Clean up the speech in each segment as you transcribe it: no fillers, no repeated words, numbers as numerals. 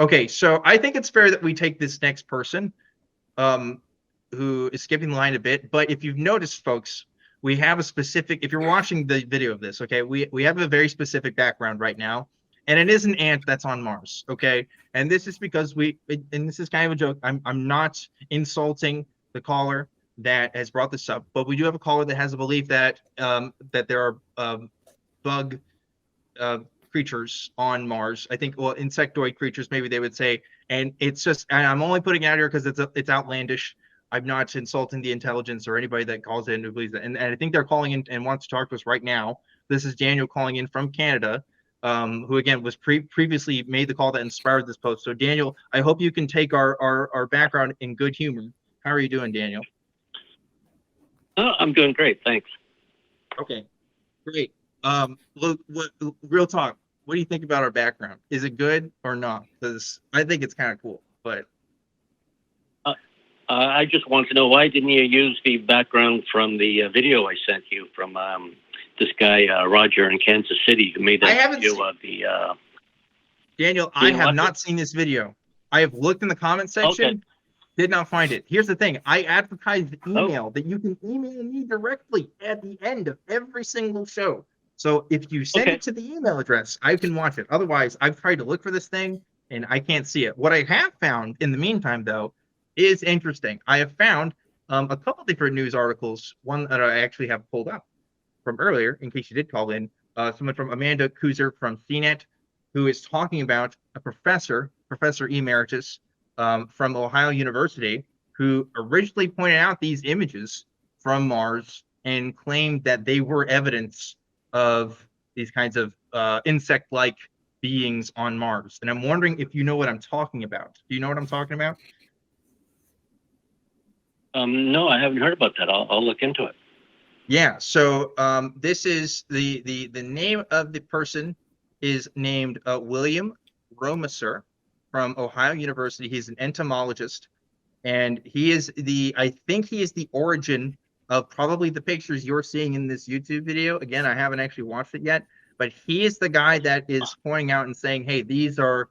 Okay, so I think it's fair that we take this next person, um, who is skipping the line a bit. But if you've noticed, folks, we have a specific. If you're watching the video of this, okay, we have a very specific background right now, and it is an ant that's on Mars. Okay, and this is because and this is kind of a joke. I'm not insulting the caller that has brought this up, but we do have a caller that has a belief that that there are bug uh, creatures on Mars. I think, well, insectoid creatures, maybe they would say. And it's just, and I'm only putting it out here because it's outlandish. I'm not insulting the intelligence or anybody that calls in who believes that. And I think they're calling in and wants to talk to us right now. This is Daniel calling in from Canada, who again was previously made the call that inspired this post. So Daniel, I hope you can take our background in good humor. How are you doing, Daniel? Oh, I'm doing great, thanks. Okay, great. Look, real talk. What do you think about our background? Is it good or not? Because I think it's kind of cool. But I just want to know, why didn't you use the background from the video I sent you from this guy Roger in Kansas City, who made I that haven't video seen of the. Daniel. I Didn't have watch it? not seen this video. I have looked in the comment Okay. section, did not find it. Here's the thing: I advertise the Oh, email that you can email me directly at the end of every single show. So if you send okay. it to the email address, I can watch it. Otherwise, I've tried to look for this thing and I can't see it. What I have found in the meantime, though, is interesting. I have found a couple different news articles. One that I actually have pulled up from earlier, in case you did call in, someone from Amanda Kuzer from CNET, who is talking about a Professor Emeritus from Ohio University, who originally pointed out these images from Mars and claimed that they were evidence of these kinds of insect-like beings on Mars. And I'm wondering if you know what I'm talking about. Do you know what I'm talking about? No, I haven't heard about that. I'll look into it. Yeah, so this is the name of the person is named William Romaser from Ohio University. He's an entomologist, and he is I think he is the origin of probably the pictures you're seeing in this YouTube video. Again, I haven't actually watched it yet, but he is the guy that is pointing out and saying, "Hey, these are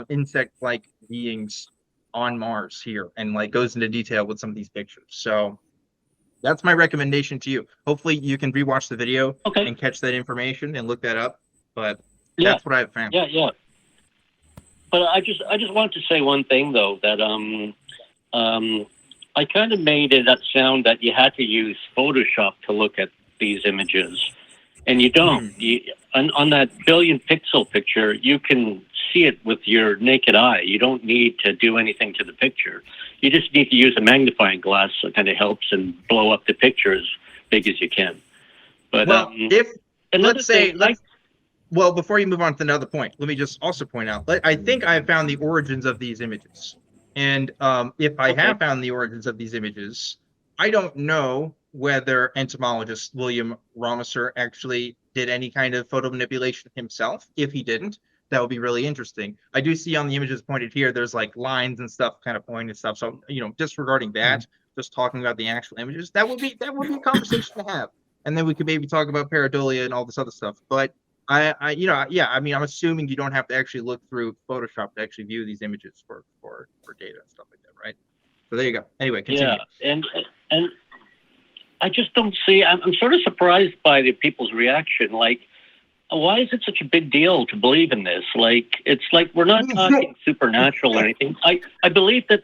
insect-like beings on Mars here," and like goes into detail with some of these pictures. So that's my recommendation to you. Hopefully, you can rewatch the video Okay. and catch that information and look that up. But Yeah. that's what I've found. Yeah. But I just wanted to say one thing though, that I kind of made it that sound that you had to use Photoshop to look at these images, and you don't. Hmm. On that billion pixel picture, you can see it with your naked eye. You don't need to do anything to the picture. You just need to use a magnifying glass that kind of helps and blow up the picture as big as you can. But Well, if another let's say thing, let's well, before you move on to another point, let me just also point out. I think I have found the origins of these images, and if I okay, have found the origins of these images, I don't know whether entomologist William Romaser actually did any kind of photo manipulation himself. If he didn't, that would be really interesting. I do see on the images pointed here, there's like lines and stuff kind of pointing and stuff. So disregarding that, just talking about the actual images, that would be a conversation to have, and then we could maybe talk about pareidolia and all this other stuff. But yeah. I mean, I'm assuming you don't have to actually look through Photoshop to actually view these images for data and stuff like that, right? So there you go. Anyway, yeah, continue. and I just don't see. I'm sort of surprised by the people's reaction. Like, why is it such a big deal to believe in this? Like, it's like we're not talking supernatural or anything. I believe that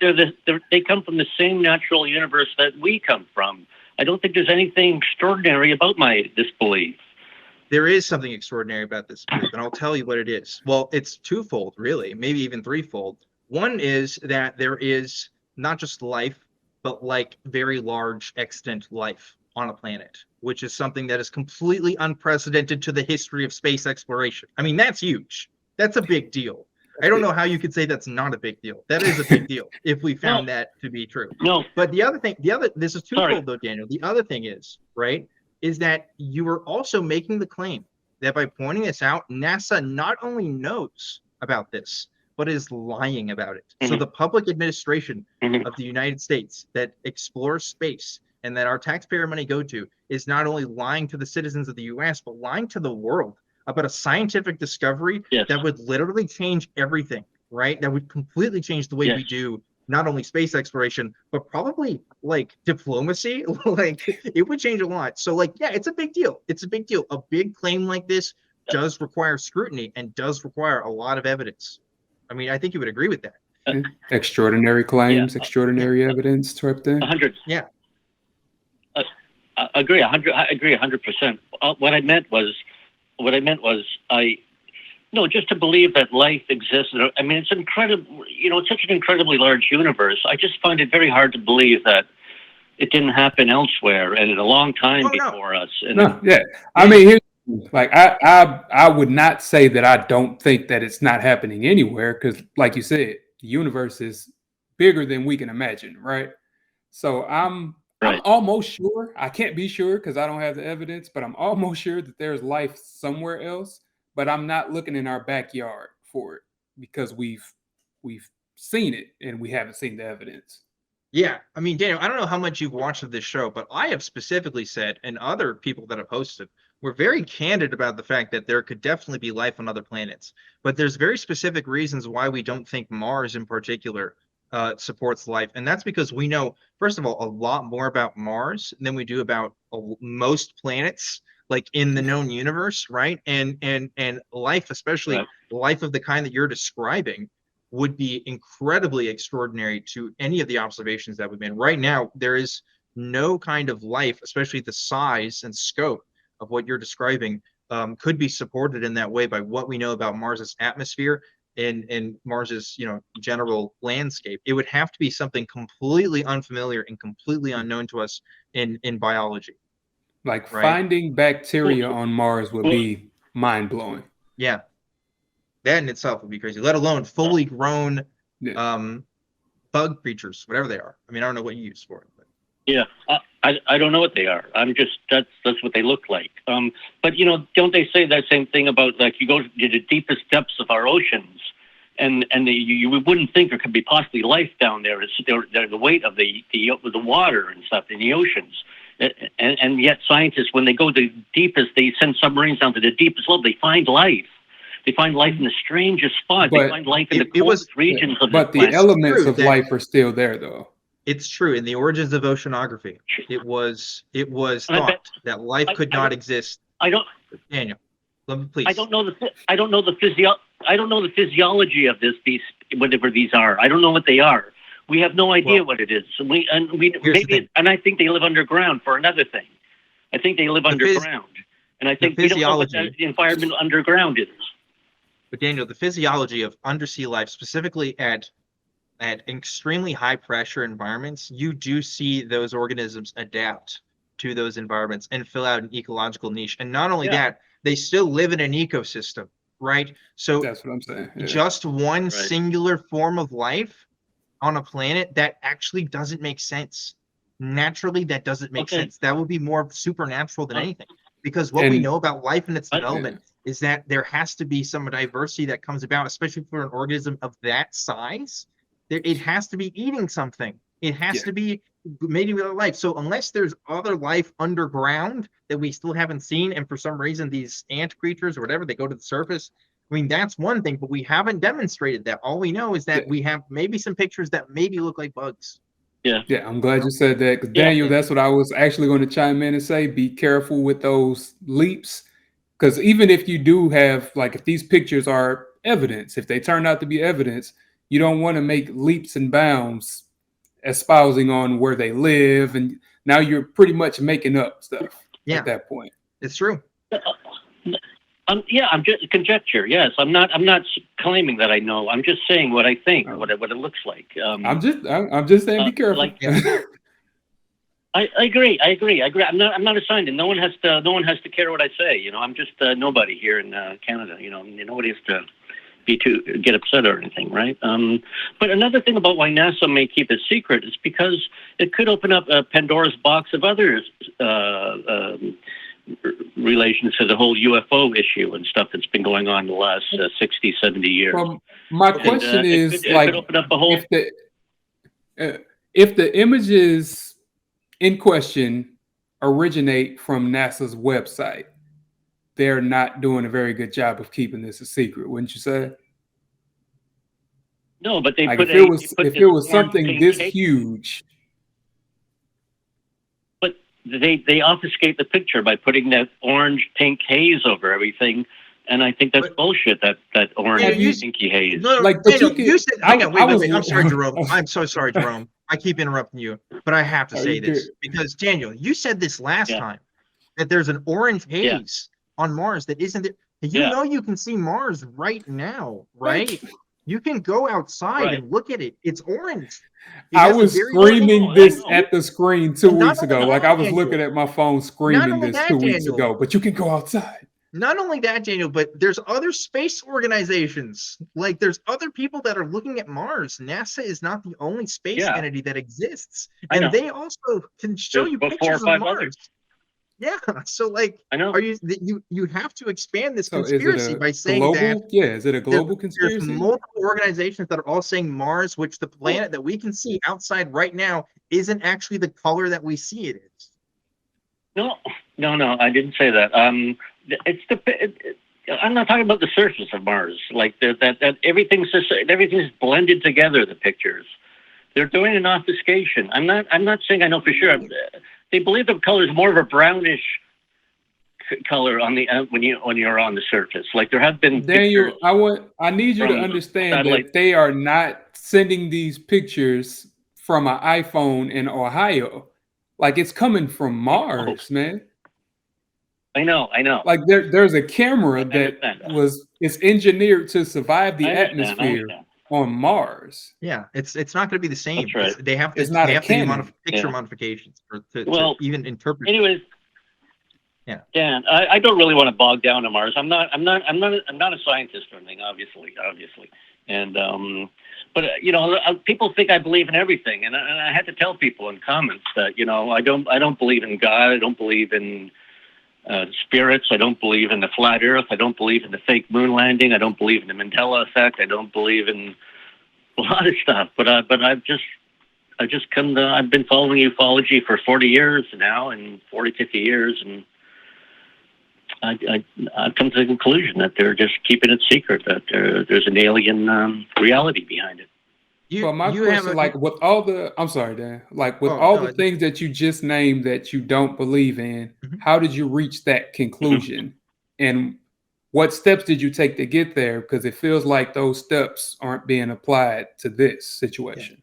they come from the same natural universe that we come from. I don't think there's anything extraordinary about my disbelief. There is something extraordinary about this belief, and I'll tell you what it is. Well, it's twofold, really, maybe even threefold. One is that there is not just life, but like very large extant life on a planet, which is something that is completely unprecedented to the history of space exploration. I mean, that's huge. That's a big deal. I don't know how you could say that's not a big deal. That is a big deal if we No, found that to be true. no, But this is sorry. twofold though, Daniel. The other thing is that you are also making the claim that by pointing this out, NASA not only knows about this, but is lying about it. So Mm-hmm, the public administration mm-hmm, of the United States that explores space and that our taxpayer money go to is not only lying to the citizens of the US, but lying to the world about a scientific discovery that would literally change everything, right? That would completely change the way we do not only space exploration, but probably like diplomacy. Like it would change a lot. So like, yeah, it's a big deal. It's a big deal. A big claim like this does require scrutiny and does require a lot of evidence. I mean, I think you would agree with that. Extraordinary claims, extraordinary evidence type thing. 100. Yeah. I agree. 100. I agree 100%. What I meant was, just to believe that life exists. I mean, it's incredible. It's such an incredibly large universe. I just find it very hard to believe that it didn't happen elsewhere and in a long time before us. And I mean, here's, like I would not say that I don't think that it's not happening anywhere, because, like you said, the universe is bigger than we can imagine, right? So I'm almost sure. I can't be sure because I don't have the evidence, but I'm almost sure that there's life somewhere else. But I'm not looking in our backyard for it because we've seen it and we haven't seen the evidence. Yeah, I mean, Daniel, I don't know how much you've watched of this show, but I have specifically said, and other people that have hosted, we're very candid about the fact that there could definitely be life on other planets. But there's very specific reasons why we don't think Mars in particular supports life. And that's because we know, first of all, a lot more about Mars than we do about most planets, like in the known universe, right? And life, especially life of the kind that you're describing, would be incredibly extraordinary to any of the observations that we've made. Right now, there is no kind of life, especially the size and scope of what you're describing, could be supported in that way by what we know about Mars's atmosphere and Mars's, general landscape. It would have to be something completely unfamiliar and completely unknown to us in biology. Like finding bacteria on Mars would be mind-blowing. Yeah. That in itself would be crazy, let alone fully grown bug creatures, whatever they are. I mean, I don't know what you use for it. But. Yeah, I don't know what they are. I'm just, that's what they look like. But, don't they say that same thing about, like, you go to the deepest depths of our oceans and you wouldn't think there could be possibly life down there. It's the weight of the water and stuff in the oceans. And yet scientists, when they go to the deepest, they send submarines down to the deepest level, they find life. They find life in the strangest spots. They find life in the coldest regions of the planet. But the elements of life are still there, though. It's true. In the origins of oceanography, it was thought that life could not exist. Daniel, let me please. I don't know the physiology of these whatever these are. I don't know what they are. We have no idea what it is. And I think they live underground for another thing. I think they live underground. And I think we don't know what the environment underground is. But Daniel, the physiology of undersea life, specifically at extremely high pressure environments, you do see those organisms adapt to those environments and fill out an ecological niche. And not only that, they still live in an ecosystem, right? So that's what I'm saying. Yeah. Just one singular form of life on a planet, that actually doesn't make sense. Naturally, that doesn't make sense. That would be more supernatural than anything. Because what we know about life and its development is that there has to be some diversity that comes about, especially for an organism of that size. It has to be eating something. It has to be mating with other life. So unless there's other life underground that we still haven't seen, and for some reason these ant creatures or whatever, they go to the surface, I mean, that's one thing, but we haven't demonstrated that. All we know is that we have maybe some pictures that maybe look like bugs. Yeah, I'm glad you said that, because Daniel, that's what I was actually going to chime in and say. Be careful with those leaps, because even if you do have, like, if these pictures are evidence, if they turn out to be evidence, you don't want to make leaps and bounds espousing on where they live, and now you're pretty much making up stuff at that point. It's true. I'm just conjecture. Yes, I'm not claiming that I know. I'm just saying what I think, what it looks like. I'm just saying, be careful. I agree. I'm not a scientist. No one has to care what I say. I'm just nobody here in Canada. Nobody has to get upset or anything, right? But another thing about why NASA may keep it secret is because it could open up a Pandora's box of other relations to the whole UFO issue and stuff that's been going on the last 60, 70 years. Well, my question is, like, open up a whole... if the images in question originate from NASA's website, they're not doing a very good job of keeping this a secret, wouldn't you say? No, but they Like put if it was this orange something pink this haze, huge, but they obfuscate the picture by putting that orange pink haze over everything, and I think that's bullshit. That orange pinky haze. No, like, but Daniel, you said, I, hang on, I wait. was, I'm sorry, Jerome. I'm so sorry, Jerome. I keep interrupting you, but I have to Are say you this good? because Daniel, you said this last Yeah. time that there's an orange Yeah. haze on Mars that isn't there. You Yeah. know you can see Mars right now, right? You can go outside Right. and look at it. It's orange. It I has a was very screaming I this know. at the screen 2 And not weeks ago. only Like that, I was Daniel, looking at my phone not screaming only this that, 2 weeks Daniel, ago. But you can go outside. not only that, Daniel, but there's other space organizations. Like there's other people that are looking at Mars. NASA is not the only space Yeah. entity that exists, I know. and they also can show There's you about 4 or pictures of 5 Mars. others. Yeah, so like, I know. are you have to expand this So is it conspiracy a by saying that global? Yeah, is it a global there's conspiracy? multiple organizations that are all saying Mars, which the planet that we can see outside right now isn't actually the color that we see it is. No, I didn't say that. I'm not talking about the surface of Mars. Like that everything's blended together. The pictures. They're doing an obfuscation. I'm not saying I know for sure. They believe the color is more of a brownish color on the when you're on the surface. Like there have been Daniel, pictures I need you to from understand satellite. that they are not sending these pictures from an iPhone in Ohio. Like it's coming from Mars, man. I know. Like there's a camera I that understand. it's engineered to survive the I atmosphere understand. on Mars. Yeah, it's not going to be the same. That's right. They have to It's not a do Canon. picture Yeah. modifications to Well, even interpret. anyways, Yeah. Dan, I don't really want to bog down to Mars. I'm not a scientist or anything, obviously. And but people think I believe in everything, and I had to tell people in comments that I don't believe in God. I don't believe in spirits. I don't believe in the flat Earth. I don't believe in the fake moon landing. I don't believe in the Mandela effect. I don't believe in a lot of stuff. But I've been following ufology for 40 years now, and 40, 50 years, and I've come to the conclusion that they're just keeping it secret, that there's an alien reality behind it. But my question, like with all the, I'm sorry, Dan, like with all the things that you just named that you don't believe in, how did you reach that conclusion? And what steps did you take to get there? Because it feels like those steps aren't being applied to this situation.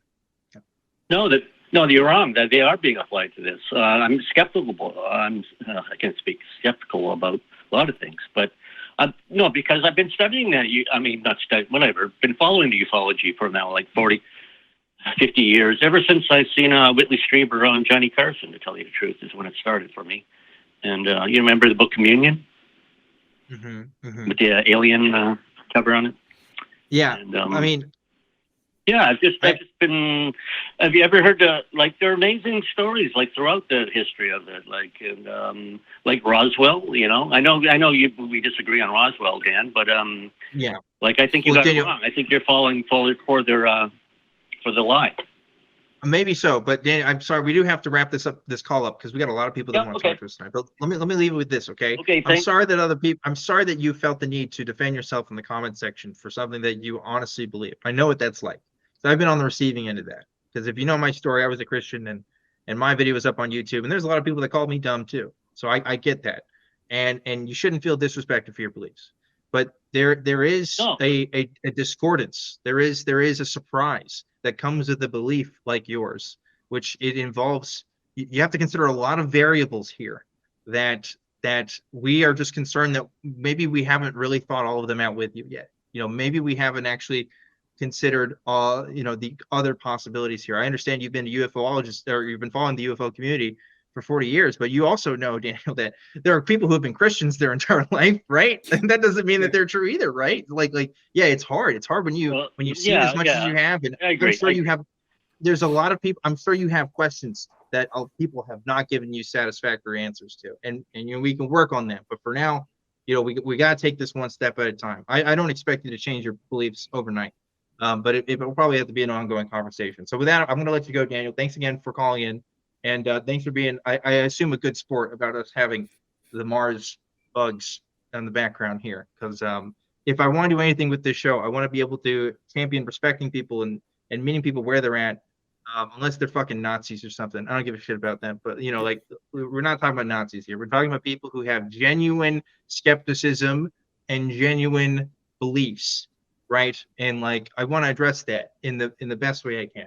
No, you're wrong. That they are being applied to this. I'm skeptical. I can't speak skeptical about a lot of things, but no, because I've been studying that. Been following the ufology for now like 40, 50 years. Ever since I've seen Whitley Strieber on Johnny Carson, to tell you the truth, is when it started for me. And you remember the book Communion with the alien cover on it? Yeah, and, yeah, I've just been. Have you ever heard there are amazing stories throughout the history of it, like Roswell. I know we disagree on Roswell, Dan, but yeah, I think you got it wrong. I think you're falling for the lie. Maybe so, but Dan, I'm sorry, we do have to wrap this call up because we got a lot of people that want to talk to us tonight. But let me leave it with this, okay? Okay, I'm sorry that you felt the need to defend yourself in the comment section for something that you honestly believe. I know what that's like. So I've been on the receiving end of that. Because if you know my story, I was a Christian and my video was up on YouTube, and there's a lot of people that called me dumb too. So I get that. And you shouldn't feel disrespected for your beliefs. But there is a discordance. There is a surprise that comes with a belief like yours, which it involves. You have to consider a lot of variables here that we are just concerned that maybe we haven't really thought all of them out with you yet. Maybe we haven't actually considered the other possibilities here. I understand you've been a ufologist, or you've been following the UFO community for 40 years, but you also know, Daniel, that there are people who have been Christians their entire life, right? And that doesn't mean that they're true either, right? Yeah, it's hard. It's hard when you've seen as much as you have, and I'm sure you have. There's a lot of people. I'm sure you have questions that people have not given you satisfactory answers to, and we can work on that. But for now, we got to take this one step at a time. I don't expect you to change your beliefs overnight. But it will probably have to be an ongoing conversation. So with that, I'm going to let you go, Daniel. Thanks again for calling in. And thanks for being, I assume, a good sport about us having the Mars bugs on the background here, because if I want to do anything with this show, I want to be able to champion respecting people and meeting people where they're at, unless they're fucking Nazis or something. I don't give a shit about them. But you know, like, we're not talking about Nazis here. We're talking about people who have genuine skepticism and genuine beliefs, right? And like, I want to address that in the best way I can.